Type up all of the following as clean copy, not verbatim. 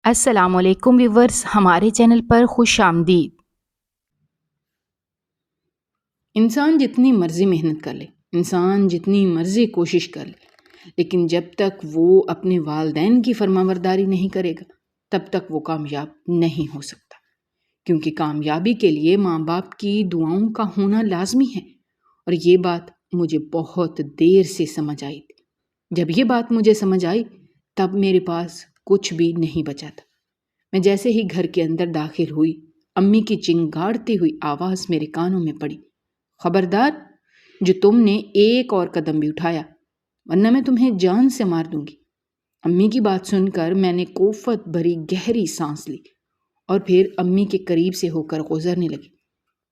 السلام علیکم ویورز، ہمارے چینل پر خوش آمدید۔ انسان جتنی مرضی محنت کر لے، انسان جتنی مرضی کوشش کر لے، لیکن جب تک وہ اپنے والدین کی فرمانبرداری نہیں کرے گا تب تک وہ کامیاب نہیں ہو سکتا، کیونکہ کامیابی کے لیے ماں باپ کی دعاؤں کا ہونا لازمی ہے۔ اور یہ بات مجھے بہت دیر سے سمجھ آئی تھی۔ جب یہ بات مجھے سمجھ آئی تب میرے پاس کچھ بھی نہیں بچا تھا۔ میں جیسے ہی گھر کے اندر داخل ہوئی، امی کی چنگاڑتی ہوئی آواز میرے کانوں میں پڑی، خبردار، جو تم نے ایک اور قدم بھی اٹھایا ورنہ میں تمہیں جان سے مار دوں گی۔ امی کی بات سن کر میں نے کوفت بھری گہری سانس لی اور پھر امی کے قریب سے ہو کر گزرنے لگی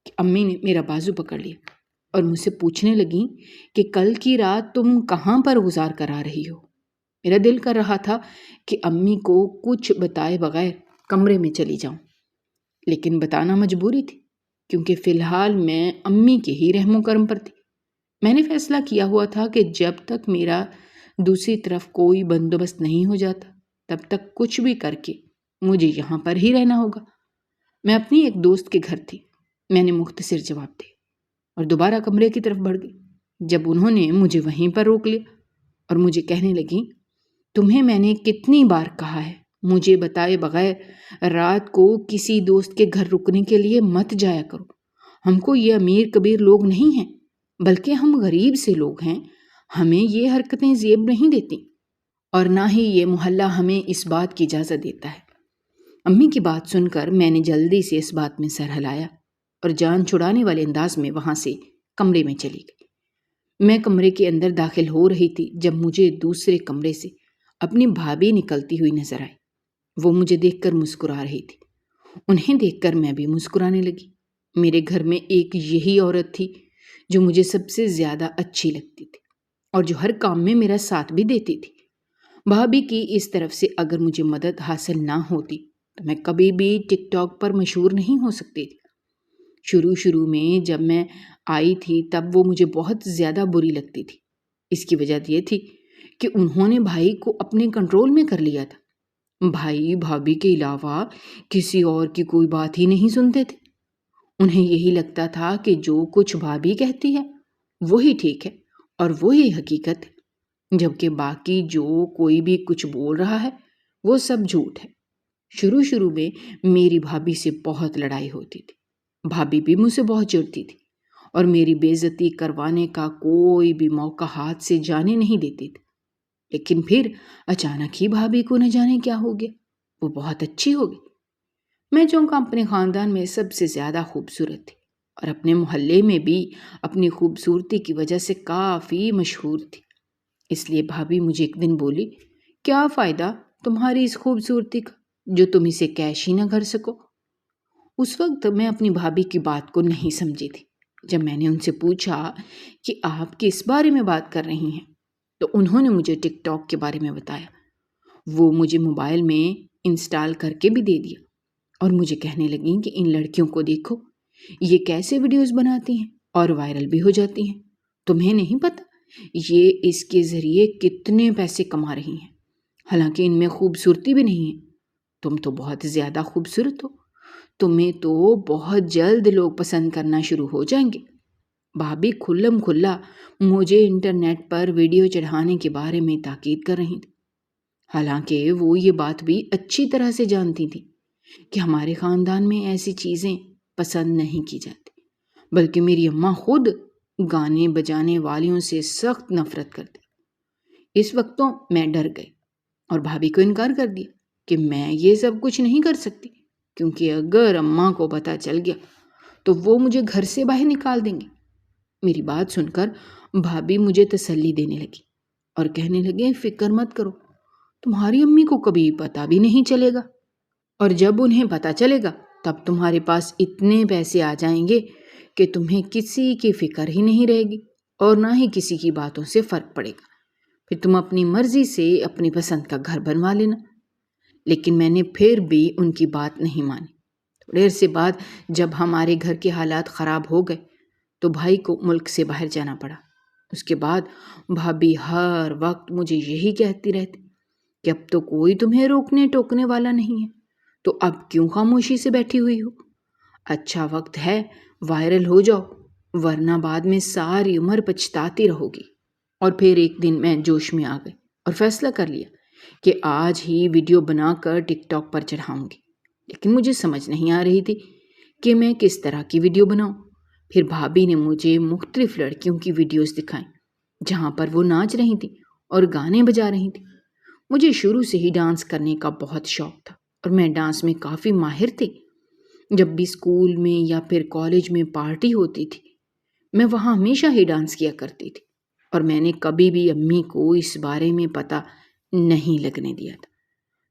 کہ امی نے میرا بازو پکڑ لیا اور مجھ سے پوچھنے لگیں کہ کل کی رات تم کہاں پر گزار کر آ رہی ہو؟ میرا دل کر رہا تھا کہ امی کو کچھ بتائے بغیر کمرے میں چلی جاؤں، لیکن بتانا مجبوری تھی، کیونکہ فی الحال میں امی کے ہی رحم و کرم پر تھی۔ میں نے فیصلہ کیا ہوا تھا کہ جب تک میرا دوسری طرف کوئی بندوبست نہیں ہو جاتا تب تک کچھ بھی کر کے مجھے یہاں پر ہی رہنا ہوگا۔ میں اپنی ایک دوست کے گھر تھی، میں نے مختصر جواب دیا اور دوبارہ کمرے کی طرف بڑھ گئی، جب انہوں نے مجھے وہیں پر روک لیا اور مجھے کہنے لگیں، تمہیں میں نے کتنی بار کہا ہے مجھے بتائے بغیر رات کو کسی دوست کے گھر رکنے کے لیے مت جایا کرو۔ ہم کو یہ امیر کبیر لوگ نہیں ہیں، بلکہ ہم غریب سے لوگ ہیں، ہمیں یہ حرکتیں زیب نہیں دیتی اور نہ ہی یہ محلہ ہمیں اس بات کی اجازت دیتا ہے۔ امی کی بات سن کر میں نے جلدی سے اس بات میں سر ہلایا اور جان چھڑانے والے انداز میں وہاں سے کمرے میں چلی گئی۔ میں کمرے کے اندر داخل ہو رہی تھی جب مجھے دوسرے کمرے سے اپنی بھابھی نکلتی ہوئی نظر آئی۔ وہ مجھے دیکھ کر مسکرا رہی تھی، انہیں دیکھ کر میں بھی مسکرانے لگی۔ میرے گھر میں ایک یہی عورت تھی جو مجھے سب سے زیادہ اچھی لگتی تھی اور جو ہر کام میں میرا ساتھ بھی دیتی تھی۔ بھابھی کی اس طرف سے اگر مجھے مدد حاصل نہ ہوتی تو میں کبھی بھی ٹک ٹاک پر مشہور نہیں ہو سکتی تھی۔ شروع میں جب میں آئی تھی تب وہ مجھے بہت زیادہ بری لگتی تھی۔ اس کی وجہ یہ تھی کہ انہوں نے بھائی کو اپنے کنٹرول میں کر لیا تھا۔ بھائی بھابھی کے علاوہ کسی اور کی کوئی بات ہی نہیں سنتے تھے۔ انہیں یہی لگتا تھا کہ جو کچھ بھابھی کہتی ہے وہی ٹھیک ہے اور وہی حقیقت ہے، جبکہ باقی جو کوئی بھی کچھ بول رہا ہے وہ سب جھوٹ ہے۔ شروع میں میری بھابھی سے بہت لڑائی ہوتی تھی، بھابھی بھی مجھ سے بہت چڑتی تھی اور میری بے عزتی کروانے کا کوئی بھی موقع ہاتھ سے جانے نہیں دیتی تھی۔ لیکن پھر اچانک ہی بھابھی کو نہ جانے کیا ہو گیا، وہ بہت اچھی ہو گئی۔ میں چونکہ اپنے خاندان میں سب سے زیادہ خوبصورت تھی اور اپنے محلے میں بھی اپنی خوبصورتی کی وجہ سے کافی مشہور تھی۔ اس لیے بھابھی مجھے ایک دن بولی، کیا فائدہ تمہاری اس خوبصورتی کا جو تم اسے کیش ہی نہ کر سکو۔ اس وقت میں اپنی بھابھی کی بات کو نہیں سمجھی تھی۔ جب میں نے ان سے پوچھا کہ آپ کس بارے میں بات کر رہی ہیں تو انہوں نے مجھے ٹک ٹاک کے بارے میں بتایا۔ وہ مجھے موبائل میں انسٹال کر کے بھی دے دیا اور مجھے کہنے لگیں کہ ان لڑکیوں کو دیکھو، یہ کیسے ویڈیوز بناتی ہیں اور وائرل بھی ہو جاتی ہیں، تمہیں نہیں پتہ یہ اس کے ذریعے کتنے پیسے کما رہی ہیں، حالانکہ ان میں خوبصورتی بھی نہیں ہے۔ تم تو بہت زیادہ خوبصورت ہو، تمہیں تو بہت جلد لوگ پسند کرنا شروع ہو جائیں گے۔ بھابھی کھلم کھلا مجھے انٹرنیٹ پر ویڈیو چڑھانے کے بارے میں تاکید کر رہی تھی، حالانکہ وہ یہ بات بھی اچھی طرح سے جانتی تھی کہ ہمارے خاندان میں ایسی چیزیں پسند نہیں کی جاتی، بلکہ میری اماں خود گانے بجانے والیوں سے سخت نفرت کرتی۔ اس وقت تو میں ڈر گئی اور بھابھی کو انکار کر دیا کہ میں یہ سب کچھ نہیں کر سکتی، کیونکہ اگر اماں کو پتہ چل گیا تو وہ مجھے گھر سے باہر نکال دیں گے۔ میری بات سن کر بھابھی مجھے تسلی دینے لگی اور کہنے لگے، فکر مت کرو، تمہاری امی کو کبھی پتہ بھی نہیں چلے گا، اور جب انہیں پتہ چلے گا تب تمہارے پاس اتنے پیسے آ جائیں گے کہ تمہیں کسی کی فکر ہی نہیں رہے گی اور نہ ہی کسی کی باتوں سے فرق پڑے گا، پھر تم اپنی مرضی سے اپنی پسند کا گھر بنوا لینا۔ لیکن میں نے پھر بھی ان کی بات نہیں مانی۔ تھوڑی دیر سے بعد جب ہمارے گھر کے حالات خراب ہو گئے تو بھائی کو ملک سے باہر جانا پڑا۔ اس کے بعد بھابھی ہر وقت مجھے یہی کہتی رہتی کہ اب تو کوئی تمہیں روکنے ٹوکنے والا نہیں ہے، تو اب کیوں خاموشی سے بیٹھی ہوئی ہو؟ اچھا وقت ہے وائرل ہو جاؤ، ورنہ بعد میں ساری عمر پچھتاتی رہو گی۔ اور پھر ایک دن میں جوش میں آ گئی اور فیصلہ کر لیا کہ آج ہی ویڈیو بنا کر ٹک ٹاک پر چڑھاؤں گی۔ لیکن مجھے سمجھ نہیں آ رہی تھی کہ میں کس طرح کی ویڈیو بناؤں۔ پھر بھابھی نے مجھے مختلف لڑکیوں کی ویڈیوز دکھائیں جہاں پر وہ ناچ رہی تھیں اور گانے بجا رہی تھیں۔ مجھے شروع سے ہی ڈانس کرنے کا بہت شوق تھا اور میں ڈانس میں کافی ماہر تھی۔ جب بھی اسکول میں یا پھر کالج میں پارٹی ہوتی تھی میں وہاں ہمیشہ ہی ڈانس کیا کرتی تھی، اور میں نے کبھی بھی امی کو اس بارے میں پتہ نہیں لگنے دیا تھا۔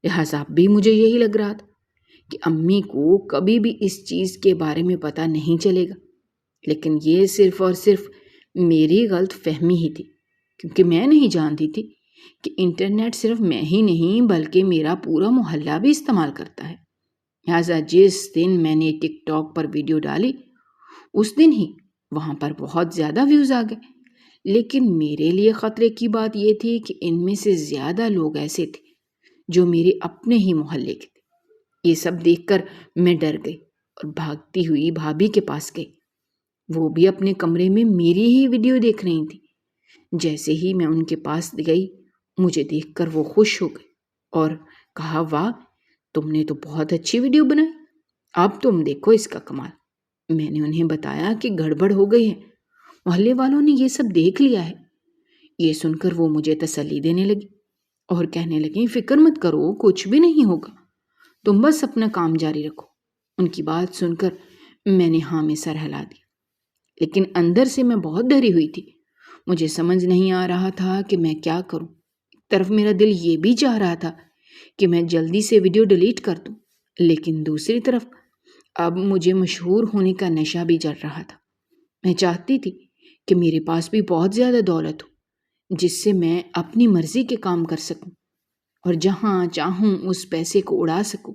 لہٰذا اب بھی مجھے یہی لگ رہا تھا کہ امی کو کبھی بھی اس چیز کے بارے میں پتہ نہیں چلے گا۔ لیکن یہ صرف اور صرف میری غلط فہمی ہی تھی، کیونکہ میں نہیں جانتی تھی کہ انٹرنیٹ صرف میں ہی نہیں بلکہ میرا پورا محلہ بھی استعمال کرتا ہے۔ لہٰذا جس دن میں نے ٹک ٹاک پر ویڈیو ڈالی اس دن ہی وہاں پر بہت زیادہ ویوز آ گئے۔ لیکن میرے لیے خطرے کی بات یہ تھی کہ ان میں سے زیادہ لوگ ایسے تھے جو میرے اپنے ہی محلے کے تھے۔ یہ سب دیکھ کر میں ڈر گئی اور بھاگتی ہوئی بھابھی کے پاس گئی۔ وہ بھی اپنے کمرے میں میری ہی ویڈیو دیکھ رہی تھی۔ جیسے ہی میں ان کے پاس گئی مجھے دیکھ کر وہ خوش ہو گئی اور کہا، واہ تم نے تو بہت اچھی ویڈیو بنائی، اب تم دیکھو اس کا کمال۔ میں نے انہیں بتایا کہ گڑبڑ ہو گئی ہے، محلے والوں نے یہ سب دیکھ لیا ہے۔ یہ سن کر وہ مجھے تسلی دینے لگی اور کہنے لگی، فکر مت کرو کچھ بھی نہیں ہوگا، تم بس اپنا کام جاری رکھو۔ ان کی بات سن کر میں نے ہاں میں سر ہلا دیا، لیکن اندر سے میں بہت ڈری ہوئی تھی۔ مجھے سمجھ نہیں آ رہا تھا کہ میں کیا کروں۔ ایک طرف میرا دل یہ بھی چاہ رہا تھا کہ میں جلدی سے ویڈیو ڈیلیٹ کر دوں، لیکن دوسری طرف اب مجھے مشہور ہونے کا نشہ بھی چڑھ رہا تھا۔ میں چاہتی تھی کہ میرے پاس بھی بہت زیادہ دولت ہو جس سے میں اپنی مرضی کے کام کر سکوں اور جہاں چاہوں اس پیسے کو اڑا سکوں،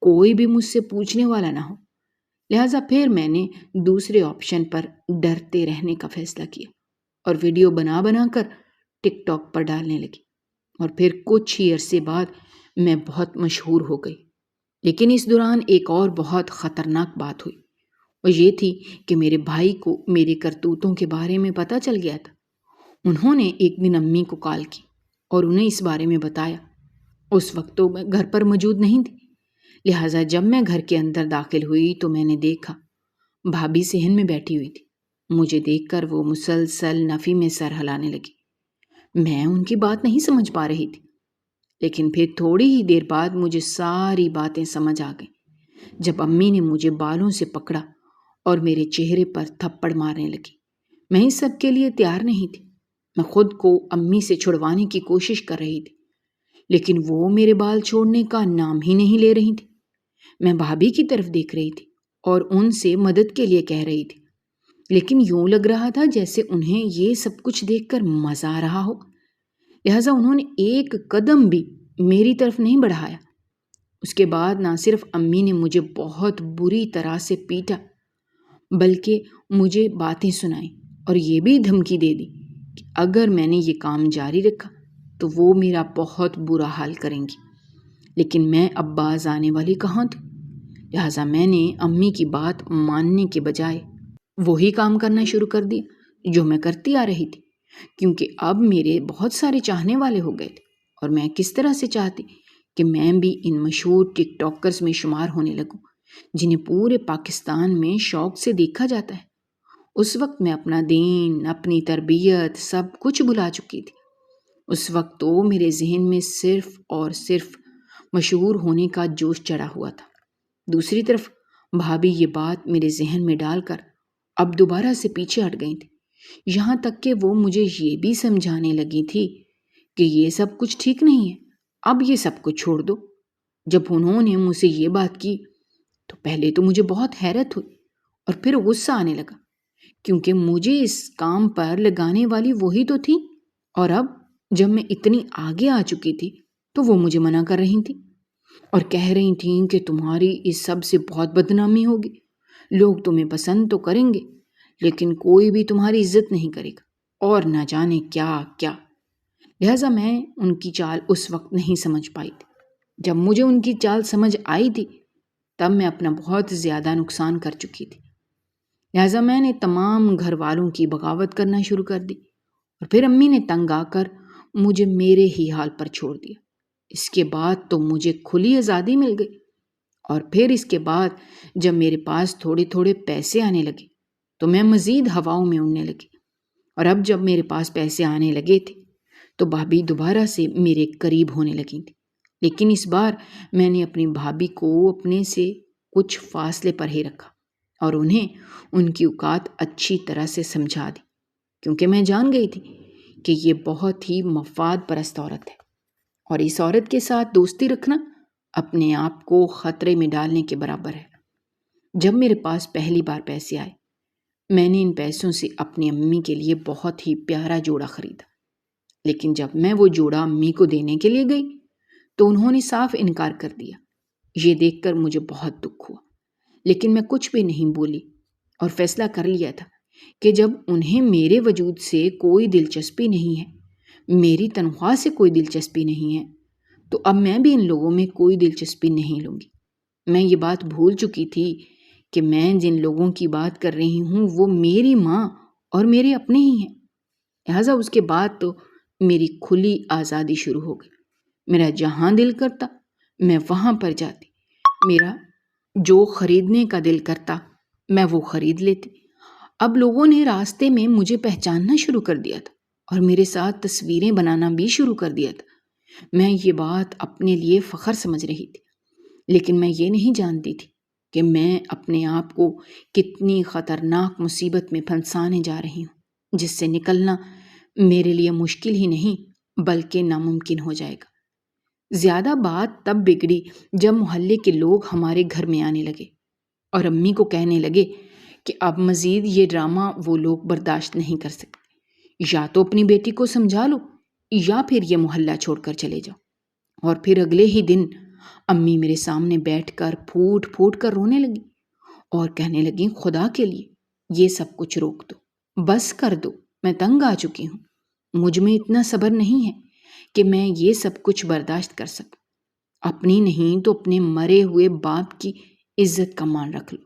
کوئی بھی مجھ سے پوچھنے والا نہ ہو۔ لہٰذا پھر میں نے دوسرے آپشن پر ڈرتے رہنے کا فیصلہ کیا اور ویڈیو بنا بنا کر ٹک ٹاک پر ڈالنے لگی، اور پھر کچھ ہی عرصے بعد میں بہت مشہور ہو گئی۔ لیکن اس دوران ایک اور بہت خطرناک بات ہوئی، وہ یہ تھی کہ میرے بھائی کو میرے کرتوتوں کے بارے میں پتہ چل گیا تھا۔ انہوں نے ایک دن امی کو کال کی اور انہیں اس بارے میں بتایا۔ اس وقت تو میں گھر پر موجود نہیں تھی، لہٰذا جب میں گھر کے اندر داخل ہوئی تو میں نے دیکھا بھابھی صحن میں بیٹھی ہوئی تھی۔ مجھے دیکھ کر وہ مسلسل نفی میں سر ہلانے لگی۔ میں ان کی بات نہیں سمجھ پا رہی تھی، لیکن پھر تھوڑی ہی دیر بعد مجھے ساری باتیں سمجھ آ گئیں جب امی نے مجھے بالوں سے پکڑا اور میرے چہرے پر تھپڑ مارنے لگی۔ میں اس سب کے لیے تیار نہیں تھی۔ میں خود کو امی سے چھڑوانے کی کوشش کر رہی تھی، لیکن وہ میرے بال چھوڑنے کا نام ہی نہیں لے رہی تھی۔ میں بھابھی کی طرف دیکھ رہی تھی اور ان سے مدد کے لیے کہہ رہی تھی، لیکن یوں لگ رہا تھا جیسے انہیں یہ سب کچھ دیکھ کر مزہ آ رہا ہو۔ لہٰذا انہوں نے ایک قدم بھی میری طرف نہیں بڑھایا۔ اس کے بعد نہ صرف امی نے مجھے بہت بری طرح سے پیٹا بلکہ مجھے باتیں سنائیں اور یہ بھی دھمکی دے دی کہ اگر میں نے یہ کام جاری رکھا تو وہ میرا بہت برا حال کریں گی۔ لیکن میں اب باز آنے والی کہاں تھی؟ لہٰذا میں نے امی کی بات ماننے کے بجائے وہی کام کرنا شروع کر دیا جو میں کرتی آ رہی تھی، کیونکہ اب میرے بہت سارے چاہنے والے ہو گئے تھے اور میں کس طرح سے چاہتی کہ میں بھی ان مشہور ٹک ٹاکرز میں شمار ہونے لگوں جنہیں پورے پاکستان میں شوق سے دیکھا جاتا ہے۔ اس وقت میں اپنا دین، اپنی تربیت سب کچھ بھلا چکی تھی۔ اس وقت تو میرے ذہن میں صرف اور صرف مشہور ہونے کا جوش چڑھا ہوا تھا۔ دوسری طرف بھابھی یہ بات میرے ذہن میں ڈال کر اب دوبارہ سے پیچھے ہٹ گئی تھی، یہاں تک کہ وہ مجھے یہ بھی سمجھانے لگی تھی کہ یہ سب کچھ ٹھیک نہیں ہے، اب یہ سب کچھ چھوڑ دو۔ جب انہوں نے مجھ سے یہ بات کی تو پہلے تو مجھے بہت حیرت ہوئی اور پھر غصہ آنے لگا، کیونکہ مجھے اس کام پر لگانے والی وہی تو تھی، اور اب جب میں اتنی آگے آ چکی تھی تو وہ مجھے منع کر رہی تھی اور کہہ رہی تھیں کہ تمہاری اس سب سے بہت بدنامی ہوگی، لوگ تمہیں پسند تو کریں گے لیکن کوئی بھی تمہاری عزت نہیں کرے گا اور نہ جانے کیا کیا۔ لہٰذا میں ان کی چال اس وقت نہیں سمجھ پائی تھی۔ جب مجھے ان کی چال سمجھ آئی تھی تب میں اپنا بہت زیادہ نقصان کر چکی تھی۔ لہٰذا میں نے تمام گھر والوں کی بغاوت کرنا شروع کر دی اور پھر امی نے تنگ آ کر مجھے میرے ہی حال پر چھوڑ دیا۔ اس کے بعد تو مجھے کھلی آزادی مل گئی، اور پھر اس کے بعد جب میرے پاس تھوڑے تھوڑے پیسے آنے لگے تو میں مزید ہواؤں میں اڑنے لگی، اور اب جب میرے پاس پیسے آنے لگے تھے تو بھابھی دوبارہ سے میرے قریب ہونے لگی تھی، لیکن اس بار میں نے اپنی بھابھی کو اپنے سے کچھ فاصلے پر ہی رکھا اور انہیں ان کی اوقات اچھی طرح سے سمجھا دی، کیونکہ میں جان گئی تھی کہ یہ بہت ہی مفاد پرست عورت ہے، اور اس عورت کے ساتھ دوستی رکھنا اپنے آپ کو خطرے میں ڈالنے کے برابر ہے۔ جب میرے پاس پہلی بار پیسے آئے میں نے ان پیسوں سے اپنی امی کے لیے بہت ہی پیارا جوڑا خریدا، لیکن جب میں وہ جوڑا امی کو دینے کے لیے گئی تو انہوں نے صاف انکار کر دیا۔ یہ دیکھ کر مجھے بہت دکھ ہوا، لیکن میں کچھ بھی نہیں بولی اور فیصلہ کر لیا تھا کہ جب انہیں میرے وجود سے کوئی دلچسپی نہیں ہے، میری تنخواہ سے کوئی دلچسپی نہیں ہے، تو اب میں بھی ان لوگوں میں کوئی دلچسپی نہیں لوں گی۔ میں یہ بات بھول چکی تھی کہ میں جن لوگوں کی بات کر رہی ہوں وہ میری ماں اور میرے اپنے ہی ہیں۔ لہٰذا اس کے بعد تو میری کھلی آزادی شروع ہو گئی۔ میرا جہاں دل کرتا میں وہاں پر جاتی، میرا جو خریدنے کا دل کرتا میں وہ خرید لیتی۔ اب لوگوں نے راستے میں مجھے پہچاننا شروع کر دیا تھا اور میرے ساتھ تصویریں بنانا بھی شروع کر دیا تھا۔ میں یہ بات اپنے لیے فخر سمجھ رہی تھی، لیکن میں یہ نہیں جانتی تھی کہ میں اپنے آپ کو کتنی خطرناک مصیبت میں پھنسانے جا رہی ہوں، جس سے نکلنا میرے لیے مشکل ہی نہیں بلکہ ناممکن ہو جائے گا۔ زیادہ بات تب بگڑی جب محلے کے لوگ ہمارے گھر میں آنے لگے اور امی کو کہنے لگے کہ اب مزید یہ ڈرامہ وہ لوگ برداشت نہیں کر سکتے، یا تو اپنی بیٹی کو سمجھا لو یا پھر یہ محلہ چھوڑ کر چلے جاؤ۔ اور پھر اگلے ہی دن امی میرے سامنے بیٹھ کر پھوٹ پھوٹ کر رونے لگی اور کہنے لگی، خدا کے لیے یہ سب کچھ روک دو، بس کر دو، میں تنگ آ چکی ہوں، مجھ میں اتنا صبر نہیں ہے کہ میں یہ سب کچھ برداشت کر سکوں۔ اپنی نہیں تو اپنے مرے ہوئے باپ کی عزت کا مان رکھ لو،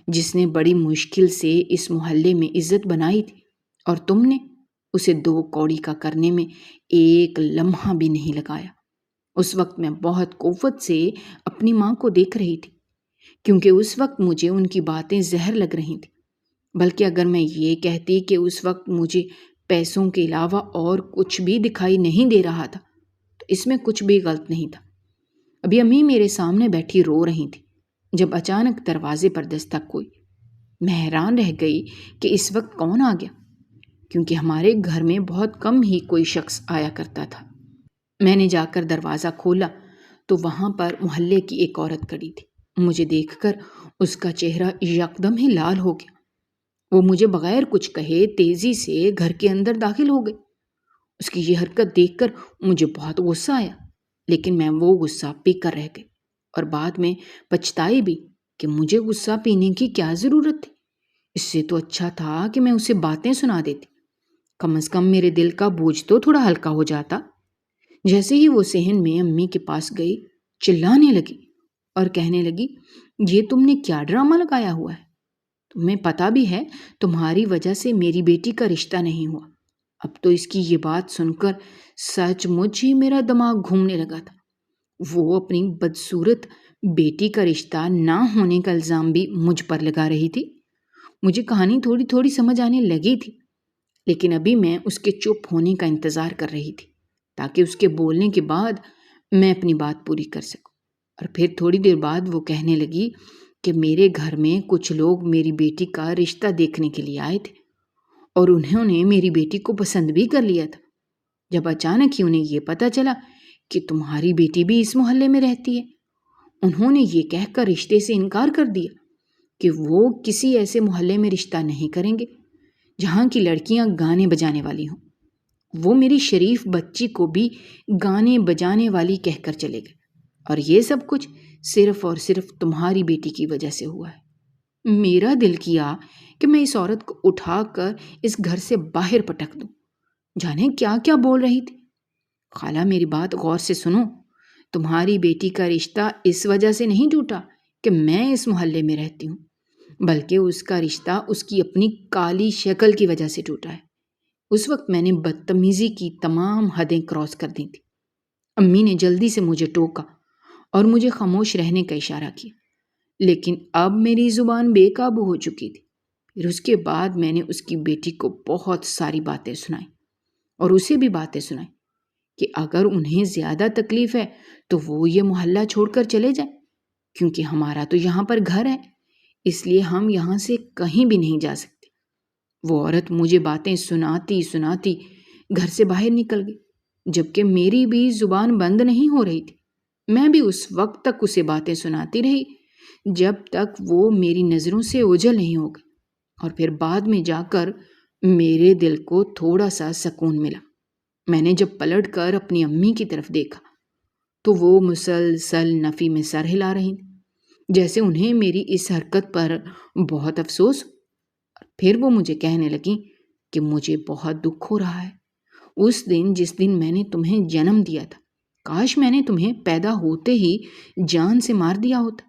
جس نے بڑی مشکل سے اس محلے میں عزت بنائی تھی، اور تم نے اسے 2 کوڑی کا کرنے میں ایک لمحہ بھی نہیں لگایا۔ اس وقت میں بہت قوت سے اپنی ماں کو دیکھ رہی تھی، کیونکہ اس وقت مجھے ان کی باتیں زہر لگ رہی تھیں، بلکہ اگر میں یہ کہتی کہ اس وقت مجھے پیسوں کے علاوہ اور کچھ بھی دکھائی نہیں دے رہا تھا تو اس میں کچھ بھی غلط نہیں تھا۔ ابھی امی میرے سامنے بیٹھی رو رہی تھی جب اچانک دروازے پر دستک ہوئی۔ میں حیران رہ گئی کہ اس وقت کون آ گیا، کیونکہ ہمارے گھر میں بہت کم ہی کوئی شخص آیا کرتا تھا۔ میں نے جا کر دروازہ کھولا تو وہاں پر محلے کی ایک عورت کھڑی تھی۔ مجھے دیکھ کر اس کا چہرہ یکدم ہی لال ہو گیا۔ وہ مجھے بغیر کچھ کہے تیزی سے گھر کے اندر داخل ہو گئی۔ اس کی یہ حرکت دیکھ کر مجھے بہت غصہ آیا، لیکن میں وہ غصہ پی کر رہ گئی اور بعد میں پچھتائی بھی کہ مجھے غصہ پینے کی کیا ضرورت تھی۔ اس سے تو اچھا تھا کہ میں اسے باتیں سنا دیتی، کم از کم میرے دل کا بوجھ تو تھوڑا ہلکا ہو جاتا۔ جیسے ہی وہ صحن میں امی کے پاس گئی، چلانے لگی اور کہنے لگی، یہ تم نے کیا ڈرامہ لگایا ہوا ہے؟ تمہیں پتا بھی ہے تمہاری وجہ سے میری بیٹی کا رشتہ نہیں ہوا۔ اب تو اس کی یہ بات سن کر سچ مچ ہی میرا دماغ گھومنے لگا تھا۔ وہ اپنی بدصورت بیٹی کا رشتہ نہ ہونے کا الزام بھی مجھ پر لگا رہی تھی۔ مجھے کہانی تھوڑی تھوڑی سمجھ آنے لگی تھی، لیکن ابھی میں اس کے چپ ہونے کا انتظار کر رہی تھی تاکہ اس کے بولنے کے بعد میں اپنی بات پوری کر سکوں۔ اور پھر تھوڑی دیر بعد وہ کہنے لگی کہ میرے گھر میں کچھ لوگ میری بیٹی کا رشتہ دیکھنے کے لیے آئے تھے اور انہوں نے میری بیٹی کو پسند بھی کر لیا تھا۔ جب اچانک ہی انہیں یہ پتا چلا کہ تمہاری بیٹی بھی اس محلے میں رہتی ہے، انہوں نے یہ کہہ کر رشتے سے انکار کر دیا کہ وہ کسی ایسے محلے میں رشتہ نہیں کریں گے جہاں کی لڑکیاں گانے بجانے والی ہوں۔ وہ میری شریف بچی کو بھی گانے بجانے والی کہہ کر چلے گئے، اور یہ سب کچھ صرف اور صرف تمہاری بیٹی کی وجہ سے ہوا ہے۔ میرا دل کیا کہ میں اس عورت کو اٹھا کر اس گھر سے باہر پٹک دوں، جانے کیا کیا بول رہی تھی۔ خالہ میری بات غور سے سنو، تمہاری بیٹی کا رشتہ اس وجہ سے نہیں ٹوٹا کہ میں اس محلے میں رہتی ہوں، بلکہ اس کا رشتہ اس کی اپنی کالی شکل کی وجہ سے ٹوٹا ہے۔ اس وقت میں نے بدتمیزی کی تمام حدیں کراس کر دی تھی۔ امی نے جلدی سے مجھے ٹوکا اور مجھے خاموش رہنے کا اشارہ کیا، لیکن اب میری زبان بے قابو ہو چکی تھی۔ پھر اس کے بعد میں نے اس کی بیٹی کو بہت ساری باتیں سنائیں اور اسے بھی باتیں سنائیں کہ اگر انہیں زیادہ تکلیف ہے تو وہ یہ محلہ چھوڑ کر چلے جائیں، کیونکہ ہمارا تو یہاں پر گھر ہے، اس لیے ہم یہاں سے کہیں بھی نہیں جا سکتے۔ وہ عورت مجھے باتیں سناتی سناتی گھر سے باہر نکل گئی، جبکہ میری بھی زبان بند نہیں ہو رہی تھی۔ میں بھی اس وقت تک اسے باتیں سناتی رہی جب تک وہ میری نظروں سے اوجھل نہیں ہو گئی، اور پھر بعد میں جا کر میرے دل کو تھوڑا سا سکون ملا۔ میں نے جب پلٹ کر اپنی امی کی طرف دیکھا تو وہ مسلسل نفی میں سر ہلا رہی تھیں، جیسے انہیں میری اس حرکت پر بہت افسوس ہو۔ پھر وہ مجھے کہنے لگیں کہ مجھے بہت دکھ ہو رہا ہے۔ اس دن جس دن میں نے تمہیں جنم دیا تھا، کاش میں نے تمہیں پیدا ہوتے ہی جان سے مار دیا ہوتا،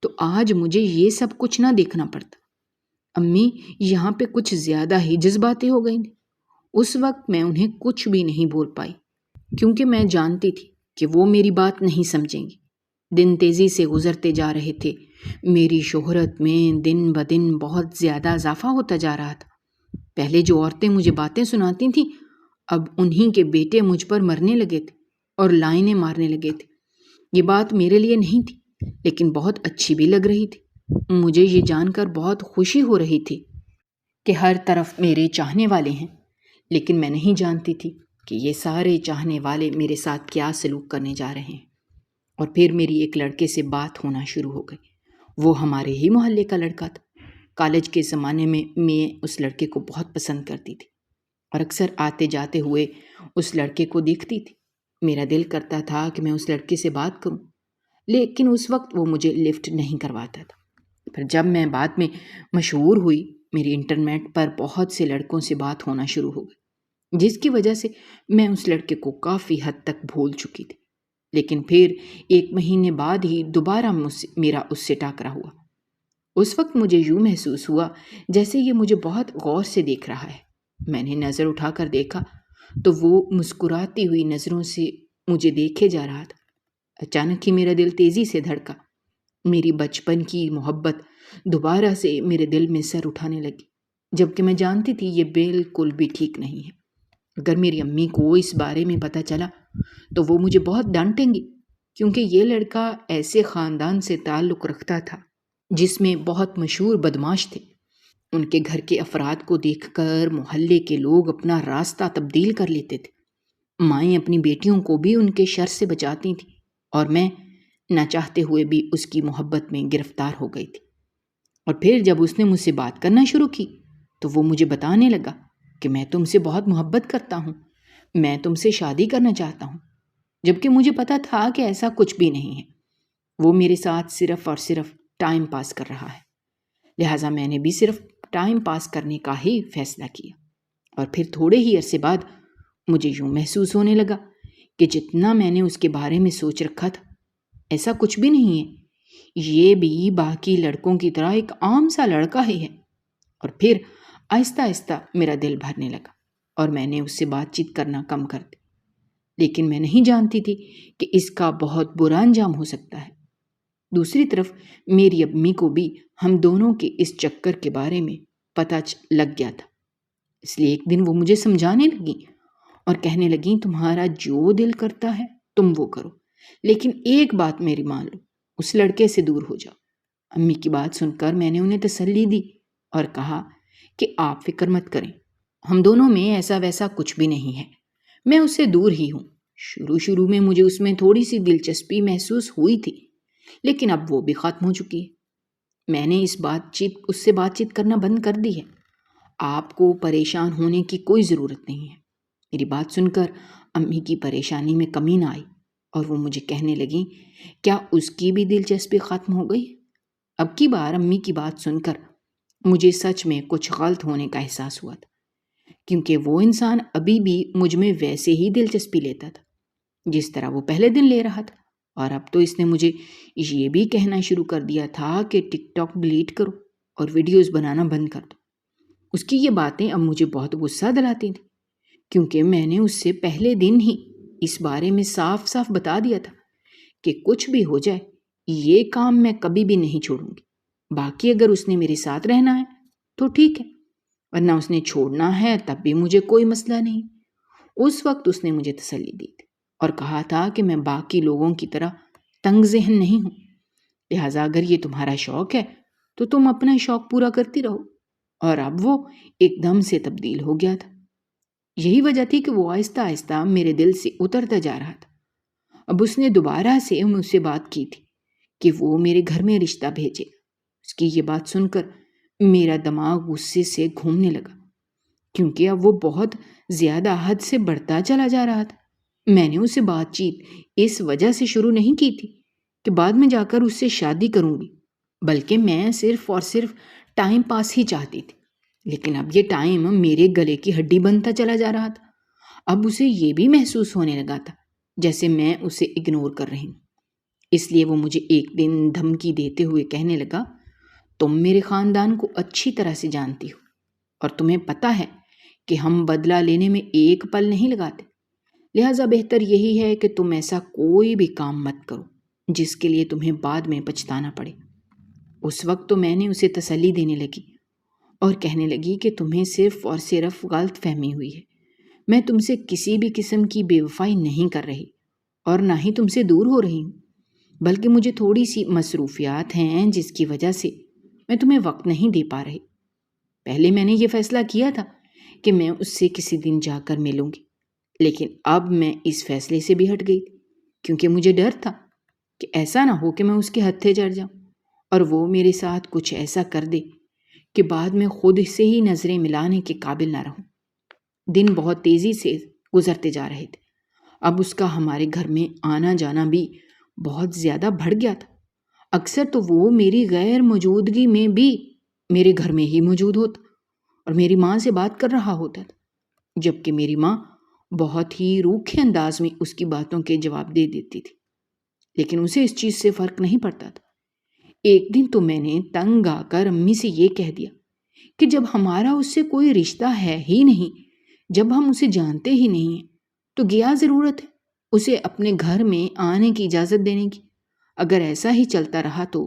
تو آج مجھے یہ سب کچھ نہ دیکھنا پڑتا۔ امی یہاں پہ کچھ زیادہ ہی جذباتی ہو گئی تھی۔ اس وقت میں انہیں کچھ بھی نہیں بول پائی، کیونکہ میں جانتی تھی کہ وہ میری بات نہیں سمجھیں گی۔ دن تیزی سے گزرتے جا رہے تھے، میری شہرت میں دن بدن بہت زیادہ اضافہ ہوتا جا رہا تھا۔ پہلے جو عورتیں مجھے باتیں سناتی تھیں، اب انہی کے بیٹے مجھ پر مرنے لگے تھے اور لائنیں مارنے لگے تھے۔ یہ بات میرے لیے نہیں تھی، لیکن بہت اچھی بھی لگ رہی تھی۔ مجھے یہ جان کر بہت خوشی ہو رہی تھی کہ ہر طرف میرے چاہنے والے ہیں، لیکن میں نہیں جانتی تھی کہ یہ سارے چاہنے والے میرے ساتھ کیا سلوک کرنے جا رہے ہیں۔ اور پھر میری ایک لڑکے سے بات ہونا شروع ہو گئی۔ وہ ہمارے ہی محلے کا لڑکا تھا۔ کالج کے زمانے میں اس لڑکے کو بہت پسند کرتی تھی اور اکثر آتے جاتے ہوئے اس لڑکے کو دیکھتی تھی۔ میرا دل کرتا تھا کہ میں اس لڑکے سے بات کروں، لیکن اس وقت وہ مجھے لفٹ نہیں کرواتا تھا۔ پھر جب میں بعد میں مشہور ہوئی، میری انٹرنیٹ پر بہت سے لڑکوں سے بات ہونا شروع ہو گئی، جس کی وجہ سے میں اس لڑکے کو کافی حد تک بھول چکی تھی۔ لیکن پھر 1 مہینے بعد ہی دوبارہ میرا اس سے ٹاکرا ہوا۔ اس وقت مجھے یوں محسوس ہوا جیسے یہ مجھے بہت غور سے دیکھ رہا ہے۔ میں نے نظر اٹھا کر دیکھا تو وہ مسکراتی ہوئی نظروں سے مجھے دیکھے جا رہا تھا۔ اچانک ہی میرا دل تیزی سے دھڑکا۔ میری بچپن کی محبت دوبارہ سے میرے دل میں سر اٹھانے لگی، جبکہ میں جانتی تھی یہ بالکل بھی ٹھیک نہیں ہے۔ اگر میری امی کو اس بارے میں پتہ چلا تو وہ مجھے بہت ڈانٹیں گی، کیونکہ یہ لڑکا ایسے خاندان سے تعلق رکھتا تھا جس میں بہت مشہور بدماش تھے۔ ان کے گھر کے افراد کو دیکھ کر محلے کے لوگ اپنا راستہ تبدیل کر لیتے تھے۔ مائیں اپنی بیٹیوں کو بھی ان کے شر سے بچاتی تھیں، اور میں نہ چاہتے ہوئے بھی اس کی محبت میں گرفتار ہو گئی تھی۔ اور پھر جب اس نے مجھ سے بات کرنا شروع کی تو وہ مجھے بتانے لگا کہ میں تم سے بہت محبت کرتا ہوں، میں تم سے شادی کرنا چاہتا ہوں، جبکہ مجھے پتا تھا کہ ایسا کچھ بھی نہیں ہے۔ وہ میرے ساتھ صرف اور صرف ٹائم پاس کر رہا ہے، لہٰذا میں نے بھی صرف ٹائم پاس کرنے کا ہی فیصلہ کیا۔ اور پھر تھوڑے ہی عرصے بعد مجھے یوں محسوس ہونے لگا کہ جتنا میں نے اس کے بارے میں سوچ رکھا تھا ایسا کچھ بھی نہیں ہے، یہ بھی باقی لڑکوں کی طرح ایک عام سا لڑکا ہی ہے۔ اور پھر آہستہ آہستہ میرا دل بھرنے لگا اور میں نے اس سے بات چیت کرنا کم کر دی، لیکن میں نہیں جانتی تھی کہ اس کا بہت برا انجام ہو سکتا ہے۔ دوسری طرف میری امی کو بھی ہم دونوں کے اس چکر کے بارے میں پتہ لگ گیا تھا، اس لیے ایک دن وہ مجھے سمجھانے لگیں اور کہنے لگیں تمہارا جو دل کرتا ہے تم وہ کرو، لیکن ایک بات میری مان لو، اس لڑکے سے دور ہو جاؤ۔ امی کی بات سن کر میں نے انہیں تسلی دی اور کہا کہ آپ فکر مت کریں، ہم دونوں میں ایسا ویسا کچھ بھی نہیں ہے، میں اس سے دور ہی ہوں۔ شروع میں مجھے اس میں تھوڑی سی دلچسپی محسوس ہوئی تھی، لیکن اب وہ بھی ختم ہو چکی ہے۔ میں نے اس سے بات چیت کرنا بند کر دی ہے۔ آپ کو پریشان ہونے کی کوئی ضرورت نہیں ہے۔ میری بات سن کر امی کی پریشانی میں کمی نہ آئی اور وہ مجھے کہنے لگیں کیا اس کی بھی دلچسپی ختم ہو گئی؟ اب کی بار امی کی بات سن کر مجھے سچ میں کچھ غلط ہونے کا احساس ہوا تھا، کیونکہ وہ انسان ابھی بھی مجھ میں ویسے ہی دلچسپی لیتا تھا، جس طرح وہ پہلے دن لے رہا تھا، اور اب تو اس نے مجھے یہ بھی کہنا شروع کر دیا تھا کہ ٹک ٹاک ڈیلیٹ کرو اور ویڈیوز بنانا بند کر دو۔ اس کی یہ باتیں اب مجھے بہت غصہ دلاتی تھیں، کیونکہ میں نے اس سے پہلے دن ہی اس بارے میں صاف صاف بتا دیا تھا کہ کچھ بھی ہو جائے یہ کام میں کبھی بھی نہیں چھوڑوں گی۔ باقی اگر اس نے میرے ساتھ رہنا ہے تو ٹھیک ہے، ورنہ اس نے چھوڑنا ہے تب بھی مجھے کوئی مسئلہ نہیں۔ اس وقت اس نے مجھے تسلی دی تھی اور کہا تھا کہ میں باقی لوگوں کی طرح تنگ ذہن نہیں ہوں، لہٰذا اگر یہ تمہارا شوق ہے تو تم اپنا شوق پورا کرتی رہو۔ اور اب وہ ایک دم سے تبدیل ہو گیا تھا۔ یہی وجہ تھی کہ وہ آہستہ آہستہ میرے دل سے اترتا جا رہا تھا۔ اب اس نے دوبارہ سے مجھ سے بات کی تھی کہ وہ میرے گھر میں رشتہ بھیجے۔ اس کی یہ بات سن کر میرا دماغ غصے سے گھومنے لگا، کیونکہ اب وہ بہت زیادہ حد سے بڑھتا چلا جا رہا تھا۔ میں نے اسے بات چیت اس وجہ سے شروع نہیں کی تھی کہ بعد میں جا کر اس سے شادی کروں گی، بلکہ میں صرف اور صرف ٹائم پاس ہی چاہتی تھی۔ لیکن اب یہ ٹائم میرے گلے کی ہڈی بنتا چلا جا رہا تھا۔ اب اسے یہ بھی محسوس ہونے لگا تھا جیسے میں اسے اگنور کر رہی ہوں۔ اس لیے وہ مجھے ایک دن دھمکی دیتے ہوئے کہنے لگا، تم میرے خاندان کو اچھی طرح سے جانتی ہو اور تمہیں پتہ ہے کہ ہم بدلہ لینے میں ایک پل نہیں لگاتے، لہٰذا بہتر یہی ہے کہ تم ایسا کوئی بھی کام مت کرو جس کے لیے تمہیں بعد میں پچھتانا پڑے۔ اس وقت تو میں نے اسے تسلی دینے لگی اور کہنے لگی کہ تمہیں صرف اور صرف غلط فہمی ہوئی ہے، میں تم سے کسی بھی قسم کی بے وفائی نہیں کر رہی اور نہ ہی تم سے دور ہو رہی ہوں، بلکہ مجھے تھوڑی سی مصروفیات ہیں جس کی وجہ سے میں تمہیں وقت نہیں دے پا رہی۔ پہلے میں نے یہ فیصلہ کیا تھا کہ میں اس سے کسی دن جا کر ملوں گی، لیکن اب میں اس فیصلے سے بھی ہٹ گئی تھی، کیونکہ مجھے ڈر تھا کہ ایسا نہ ہو کہ میں اس کے ہتھے چڑھ جاؤں اور وہ میرے ساتھ کچھ ایسا کر دے کہ بعد میں خود سے ہی نظریں ملانے کے قابل نہ رہوں۔ دن بہت تیزی سے گزرتے جا رہے تھے۔ اب اس کا ہمارے گھر میں آنا جانا بھی بہت زیادہ بڑھ گیا تھا۔ اکثر تو وہ میری غیر موجودگی میں بھی میرے گھر میں ہی موجود ہوتا اور میری ماں سے بات کر رہا ہوتا تھا، جبکہ میری ماں بہت ہی روکھے انداز میں اس کی باتوں کے جواب دے دیتی تھی، لیکن اسے اس چیز سے فرق نہیں پڑتا تھا۔ ایک دن تو میں نے تنگ آ کر امی سے یہ کہہ دیا کہ جب ہمارا اس سے کوئی رشتہ ہے ہی نہیں، جب ہم اسے جانتے ہی نہیں ہیں، تو کیا ضرورت ہے اسے اپنے گھر میں آنے کی اجازت دینے کی؟ اگر ایسا ہی چلتا رہا تو…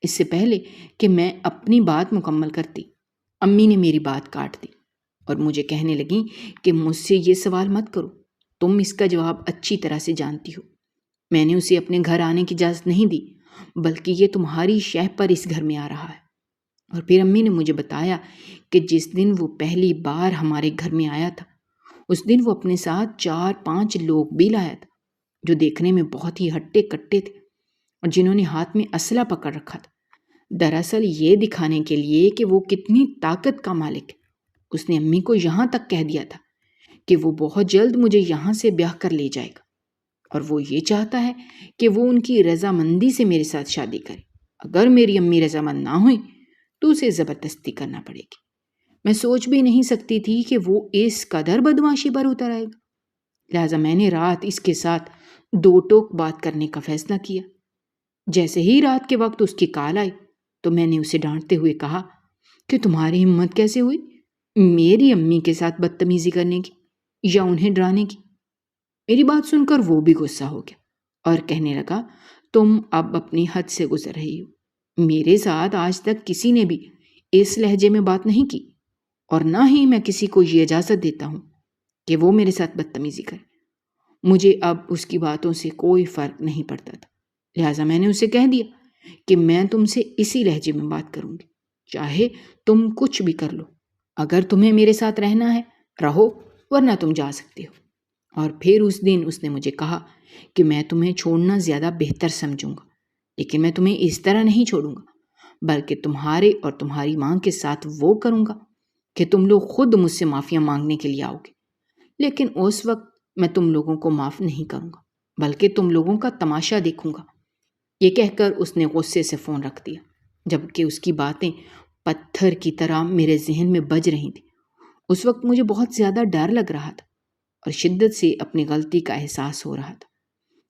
اس سے پہلے کہ میں اپنی بات مکمل کرتی، امی نے میری بات کاٹ دی اور مجھے کہنے لگیں کہ مجھ سے یہ سوال مت کرو، تم اس کا جواب اچھی طرح سے جانتی ہو۔ میں نے اسے اپنے گھر آنے کی اجازت نہیں دی، بلکہ یہ تمہاری شہ پر اس گھر میں آ رہا ہے۔ اور پھر امی نے مجھے بتایا کہ جس دن وہ پہلی بار ہمارے گھر میں آیا تھا، اس دن وہ اپنے ساتھ 4-5 لوگ بھی لایا تھا جو دیکھنے میں بہت ہی ہٹے کٹے تھے اور جنہوں نے ہاتھ میں اسلحہ پکڑ رکھا تھا، دراصل یہ دکھانے کے لیے کہ وہ کتنی طاقت کا مالک ہے۔ اس نے امی کو یہاں تک کہہ دیا تھا کہ وہ بہت جلد مجھے یہاں سے بیاہ کر لے جائے گا اور وہ یہ چاہتا ہے کہ وہ ان کی رضامندی سے میرے ساتھ شادی کرے۔ اگر میری امی رضامند نہ ہوئی تو اسے زبردستی کرنا پڑے گی۔ میں سوچ بھی نہیں سکتی تھی کہ وہ اس قدر بدمعاشی پر اتر آئے گا، لہٰذا میں نے رات اس کے ساتھ 2 ٹوک بات کرنے کا فیصلہ کیا۔ جیسے ہی رات کے وقت اس کی کال آئی تو میں نے اسے ڈانٹتے ہوئے کہا کہ تمہاری ہمت کیسے ہوئی میری امی کے ساتھ بدتمیزی کرنے کی یا انہیں ڈرانے کی؟ میری بات سن کر وہ بھی غصہ ہو گیا اور کہنے لگا، تم اب اپنی حد سے گزر رہی ہو۔ میرے ساتھ آج تک کسی نے بھی اس لہجے میں بات نہیں کی اور نہ ہی میں کسی کو یہ اجازت دیتا ہوں کہ وہ میرے ساتھ بدتمیزی کرے۔ مجھے اب اس کی باتوں سے کوئی فرق نہیں پڑتا تھا، لہٰذا میں نے اسے کہہ دیا کہ میں تم سے اسی لہجے میں بات کروں گی، چاہے تم کچھ بھی کر لو۔ اگر تمہیں میرے ساتھ رہنا ہے رہو، ورنہ تم جا سکتے ہو۔ اور پھر اس دن اس نے مجھے کہا کہ میں تمہیں چھوڑنا زیادہ بہتر سمجھوں گا، لیکن میں تمہیں اس طرح نہیں چھوڑوں گا، بلکہ تمہارے اور تمہاری ماں کے ساتھ وہ کروں گا کہ تم لوگ خود مجھ سے معافیاں مانگنے کے لیے آؤ گے، لیکن اس وقت میں تم لوگوں کو معاف نہیں کروں گا، بلکہ تم لوگوں کا تماشا دیکھوں گا۔ یہ کہہ کر اس نے غصے سے فون رکھ دیا، جبکہ اس کی باتیں پتھر کی طرح میرے ذہن میں بج رہی تھیں۔ اس وقت مجھے بہت زیادہ ڈر لگ رہا تھا اور شدت سے اپنی غلطی کا احساس ہو رہا تھا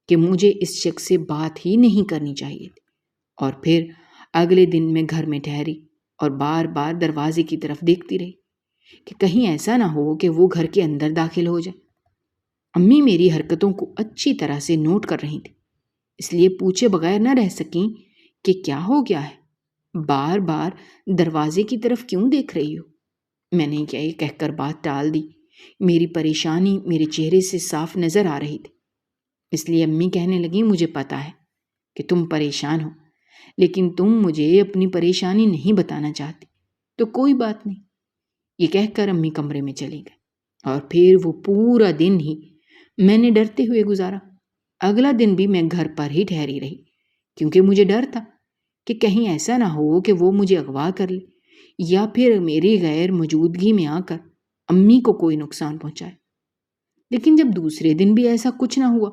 کہ مجھے اس شخص سے بات ہی نہیں کرنی چاہیے تھی۔ اور پھر اگلے دن میں گھر میں ٹھہری اور بار بار دروازے کی طرف دیکھتی رہی کہ کہیں ایسا نہ ہو کہ وہ گھر کے اندر داخل ہو جائے۔ امی میری حرکتوں کو اچھی طرح سے نوٹ کر رہی تھی، اس لیے پوچھے بغیر نہ رہ سکیں کہ کیا ہو گیا ہے، بار بار دروازے کی طرف کیوں دیکھ رہی ہو؟ میں نے یہ کہہ کر بات ٹال دی۔ میری پریشانی میرے چہرے سے صاف نظر آ رہی تھی، اس لیے امی کہنے لگیں مجھے پتا ہے کہ تم پریشان ہو، لیکن تم مجھے اپنی پریشانی نہیں بتانا چاہتی، تو کوئی بات نہیں۔ یہ کہہ کر امی کمرے میں چلی گئی اور پھر وہ پورا دن ہی میں نے ڈرتے ہوئے گزارا۔ اگلا دن بھی میں گھر پر ہی ٹھہری رہی کیونکہ مجھے ڈر تھا کہ کہیں ایسا نہ ہو کہ وہ مجھے اغوا کر لے یا پھر میری غیر موجودگی میں آ کر امی کو کوئی نقصان پہنچائے۔ لیکن جب دوسرے دن بھی ایسا کچھ نہ ہوا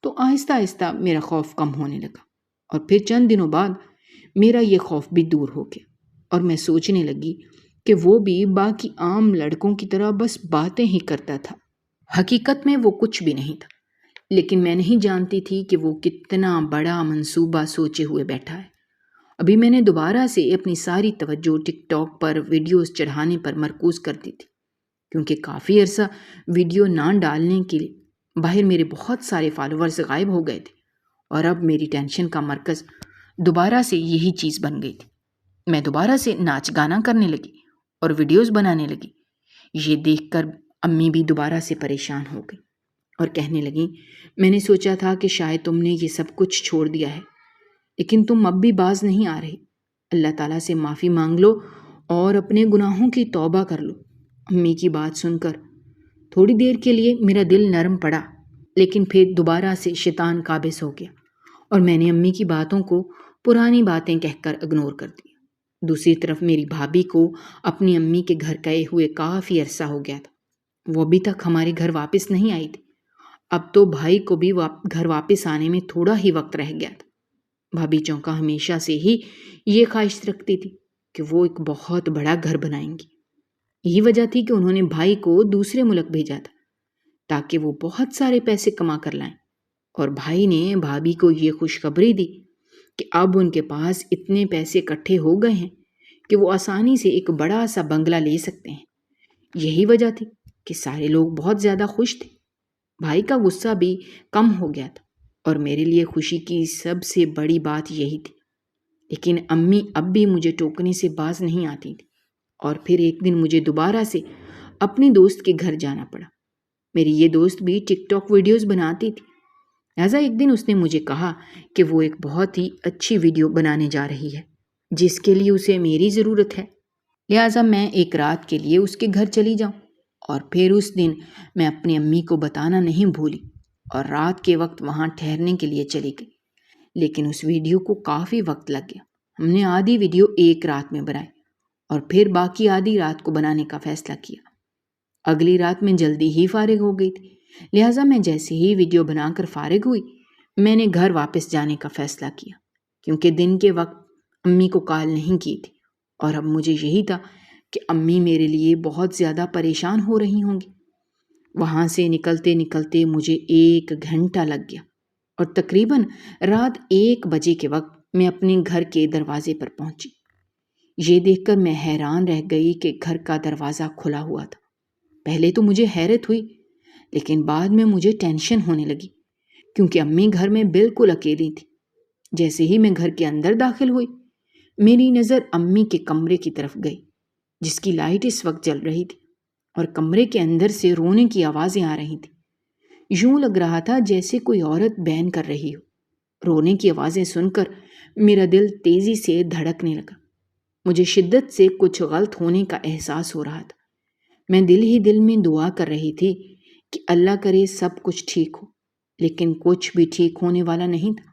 تو آہستہ آہستہ میرا خوف کم ہونے لگا، اور پھر چند دنوں بعد میرا یہ خوف بھی دور ہو گیا اور میں سوچنے لگی کہ وہ بھی باقی عام لڑکوں کی طرح بس باتیں ہی کرتا تھا۔ حقیقت میں وہ کچھ بھی نہیں تھا، لیکن میں نہیں جانتی تھی کہ وہ کتنا بڑا منصوبہ سوچے ہوئے بیٹھا ہے۔ ابھی میں نے دوبارہ سے اپنی ساری توجہ ٹک ٹاک پر ویڈیوز چڑھانے پر مرکوز کر دی تھی، کیونکہ کافی عرصہ ویڈیو نہ ڈالنے کے لیے باہر میرے بہت سارے فالوورز غائب ہو گئے تھے، اور اب میری ٹینشن کا مرکز دوبارہ سے یہی چیز بن گئی تھی۔ میں دوبارہ سے ناچ گانا کرنے لگی اور ویڈیوز بنانے لگی۔ یہ دیکھ کر امی بھی دوبارہ سے پریشان ہو گئی اور کہنے لگیں میں نے سوچا تھا کہ شاید تم نے یہ سب کچھ چھوڑ دیا ہے، لیکن تم اب بھی باز نہیں آ رہی۔ اللہ تعالیٰ سے معافی مانگ لو اور اپنے گناہوں کی توبہ کر لو۔ امی کی بات سن کر تھوڑی دیر کے لیے میرا دل نرم پڑا، لیکن پھر دوبارہ سے شیطان قابض ہو گیا اور میں نے امی کی باتوں کو پرانی باتیں کہہ کر اگنور کر دیا۔ دوسری طرف میری بھابھی کو اپنی امی کے گھر گئے ہوئے کافی عرصہ ہو گیا تھا۔ وہ ابھی تک ہمارے گھر واپس نہیں آئی تھی۔ اب تو بھائی کو بھی گھر واپس آنے میں تھوڑا ہی وقت رہ گیا تھا۔ بھابھی چونکا ہمیشہ سے ہی یہ خواہش رکھتی تھی کہ وہ ایک بہت بڑا گھر بنائیں گی۔ یہی وجہ تھی کہ انہوں نے بھائی کو دوسرے ملک بھیجا تھا تاکہ وہ بہت سارے پیسے کما کر لائیں، اور بھائی نے بھابھی کو یہ خوشخبری دی کہ اب ان کے پاس اتنے پیسے اکٹھے ہو گئے ہیں کہ وہ آسانی سے ایک بڑا سا بنگلہ لے سکتے ہیں۔ یہی وجہ تھی کہ سارے لوگ بہت زیادہ خوش تھے۔ بھائی کا غصہ بھی کم ہو گیا تھا اور میرے لیے خوشی کی سب سے بڑی بات یہی تھی۔ لیکن امی اب بھی مجھے ٹوکنے سے باز نہیں آتی تھی، اور پھر ایک دن مجھے دوبارہ سے اپنی دوست کے گھر جانا پڑا۔ میری یہ دوست بھی ٹک ٹاک ویڈیوز بناتی تھی، لہٰذا ایک دن اس نے مجھے کہا کہ وہ ایک بہت ہی اچھی ویڈیو بنانے جا رہی ہے جس کے لیے اسے میری ضرورت ہے، لہٰذا میں ایک رات کے لیے اس کے گھر چلی جاؤں۔ اور پھر اس دن میں اپنی امی کو بتانا نہیں بھولی اور رات کے وقت وہاں ٹھہرنے کے لیے چلی گئی۔ لیکن اس ویڈیو کو کافی وقت لگ گیا۔ ہم نے آدھی ویڈیو ایک رات میں بنائی اور پھر باقی آدھی رات کو بنانے کا فیصلہ کیا۔ اگلی رات میں جلدی ہی فارغ ہو گئی تھی، لہٰذا میں جیسے ہی ویڈیو بنا کر فارغ ہوئی میں نے گھر واپس جانے کا فیصلہ کیا، کیونکہ دن کے وقت امی کو کال نہیں کی تھی اور اب مجھے یہی تھا کہ امی میرے لیے بہت زیادہ پریشان ہو رہی ہوں گی۔ وہاں سے نکلتے نکلتے مجھے 1 گھنٹہ لگ گیا اور تقریباً رات 1 بجے کے وقت میں اپنے گھر کے دروازے پر پہنچی۔ یہ دیکھ کر میں حیران رہ گئی کہ گھر کا دروازہ کھلا ہوا تھا۔ پہلے تو مجھے حیرت ہوئی، لیکن بعد میں مجھے ٹینشن ہونے لگی کیونکہ امی گھر میں بالکل اکیلی تھی۔ جیسے ہی میں گھر کے اندر داخل ہوئی میری نظر امی کے کمرے کی طرف گئی جس کی لائٹ اس وقت جل رہی تھی اور کمرے کے اندر سے رونے کی آوازیں آ رہی تھیں۔ یوں لگ رہا تھا جیسے کوئی عورت بین کر رہی ہو۔ رونے کی آوازیں سن کر میرا دل تیزی سے دھڑکنے لگا۔ مجھے شدت سے کچھ غلط ہونے کا احساس ہو رہا تھا۔ میں دل ہی دل میں دعا کر رہی تھی کہ اللہ کرے سب کچھ ٹھیک ہو، لیکن کچھ بھی ٹھیک ہونے والا نہیں تھا۔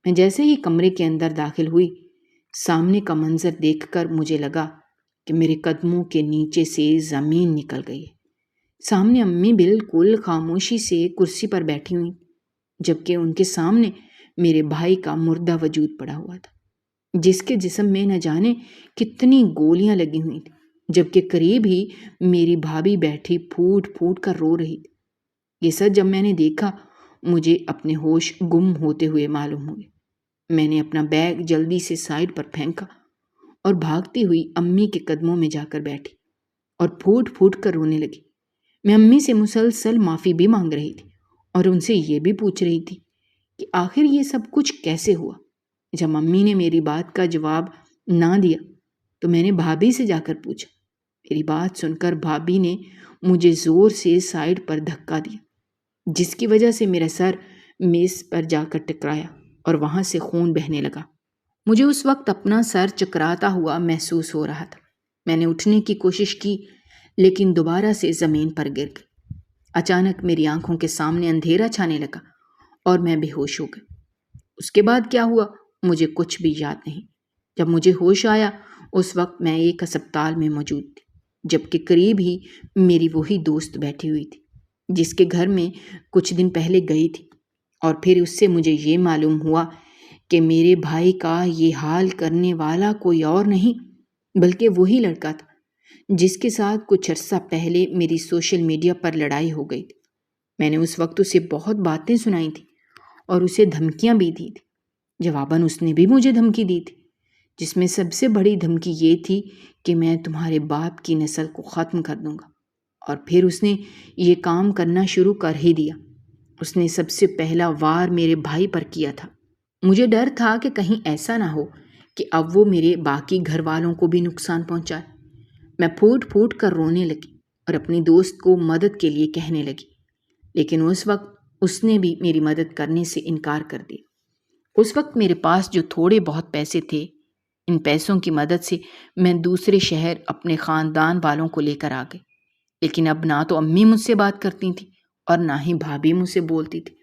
میں جیسے ہی کمرے کے اندر داخل ہوئی سامنے کا منظر دیکھ کر مجھے لگا کہ میرے قدموں کے نیچے سے زمین نکل گئی ہے۔ سامنے امی بالکل خاموشی سے کرسی پر بیٹھی ہوئی، جبکہ ان کے سامنے میرے بھائی کا مردہ وجود پڑا ہوا تھا جس کے جسم میں نہ جانے کتنی گولیاں لگی ہوئی تھیں، جبکہ قریب ہی میری بھابھی بیٹھی پھوٹ پھوٹ کر رو رہی تھی۔ یہ سچ جب میں نے دیکھا مجھے اپنے ہوش گم ہوتے ہوئے معلوم ہوئے۔ میں نے اپنا بیگ جلدی سے سائڈ پر پھینکا اور بھاگتی ہوئی امی کے قدموں میں جا کر بیٹھی اور پھوٹ پھوٹ کر رونے لگی۔ میں امی سے مسلسل معافی بھی مانگ رہی تھی اور ان سے یہ بھی پوچھ رہی تھی کہ آخر یہ سب کچھ کیسے ہوا۔ جب امی نے میری بات کا جواب نہ دیا تو میں نے بھابھی سے جا کر پوچھا۔ میری بات سن کر بھابھی نے مجھے زور سے سائڈ پر دھکا دیا، جس کی وجہ سے میرا سر میز پر جا کر ٹکرایا اور وہاں سے خون بہنے لگا۔ مجھے اس وقت اپنا سر چکراتا ہوا محسوس ہو رہا تھا۔ میں نے اٹھنے کی کوشش کی لیکن دوبارہ سے زمین پر گر گئی۔ اچانک میری آنکھوں کے سامنے اندھیرا چھانے لگا اور میں بے ہوش ہو گئی۔ اس کے بعد کیا ہوا مجھے کچھ بھی یاد نہیں۔ جب مجھے ہوش آیا اس وقت میں ایک ہسپتال میں موجود تھی، جبکہ قریب ہی میری وہی دوست بیٹھی ہوئی تھی جس کے گھر میں کچھ دن پہلے گئی تھی، اور پھر اس سے مجھے یہ معلوم ہوا کہ میرے بھائی کا یہ حال کرنے والا کوئی اور نہیں بلکہ وہی لڑکا تھا جس کے ساتھ کچھ عرصہ پہلے میری سوشل میڈیا پر لڑائی ہو گئی تھی۔ میں نے اس وقت اسے بہت باتیں سنائی تھیں اور اسے دھمکیاں بھی دی تھی۔ جواباً اس نے بھی مجھے دھمکی دی تھی، جس میں سب سے بڑی دھمکی یہ تھی کہ میں تمہارے باپ کی نسل کو ختم کر دوں گا، اور پھر اس نے یہ کام کرنا شروع کر ہی دیا۔ اس نے سب سے پہلا وار میرے بھائی پر کیا تھا۔ مجھے ڈر تھا کہ کہیں ایسا نہ ہو کہ اب وہ میرے باقی گھر والوں کو بھی نقصان پہنچائے۔ میں پھوٹ پھوٹ کر رونے لگی اور اپنی دوست کو مدد کے لیے کہنے لگی، لیکن اس وقت اس نے بھی میری مدد کرنے سے انکار کر دیا۔ اس وقت میرے پاس جو تھوڑے بہت پیسے تھے، ان پیسوں کی مدد سے میں دوسرے شہر اپنے خاندان والوں کو لے کر آ گئی، لیکن اب نہ تو امی مجھ سے بات کرتی تھیں اور نہ ہی بھابھی مجھ سے بولتی تھی۔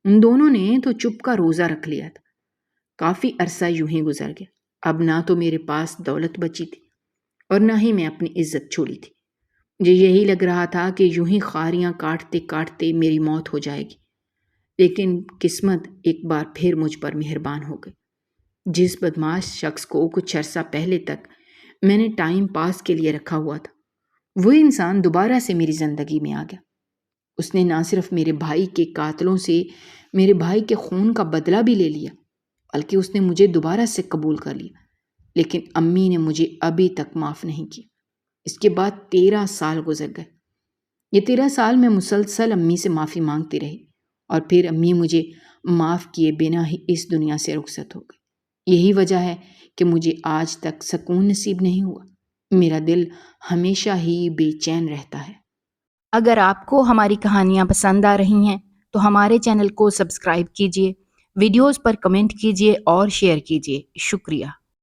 ان دونوں نے تو چپ کا روزہ رکھ لیا تھا۔ کافی عرصہ یوں ہی گزر گیا۔ اب نہ تو میرے پاس دولت بچی تھی اور نہ ہی میں اپنی عزت چھوڑی تھی۔ مجھے یہی لگ رہا تھا کہ یوں ہی خاریاں کاٹتے کاٹتے میری موت ہو جائے گی، لیکن قسمت ایک بار پھر مجھ پر مہربان ہو گئی۔ جس بدماش شخص کو کچھ عرصہ پہلے تک میں نے ٹائم پاس کے لیے رکھا ہوا تھا، وہ انسان دوبارہ سے میری زندگی میں آ گیا۔ اس نے نہ صرف میرے بھائی کے قاتلوں سے میرے بھائی کے خون کا بدلہ بھی لے لیا، بلکہ اس نے مجھے دوبارہ سے قبول کر لیا، لیکن امی نے مجھے ابھی تک معاف نہیں کیا۔ اس کے بعد 13 سال گزر گئے۔ یہ 13 سال میں مسلسل امی سے معافی مانگتی رہی، اور پھر امی مجھے معاف کیے بنا ہی اس دنیا سے رخصت ہو گئی۔ یہی وجہ ہے کہ مجھے آج تک سکون نصیب نہیں ہوا۔ میرا دل ہمیشہ ہی بے چین رہتا ہے۔ اگر آپ کو ہماری کہانیاں پسند آ رہی ہیں تو ہمارے چینل کو سبسکرائب کیجیے، ویڈیوز پر کمنٹ کیجیے اور شیئر کیجیے۔ شکریہ۔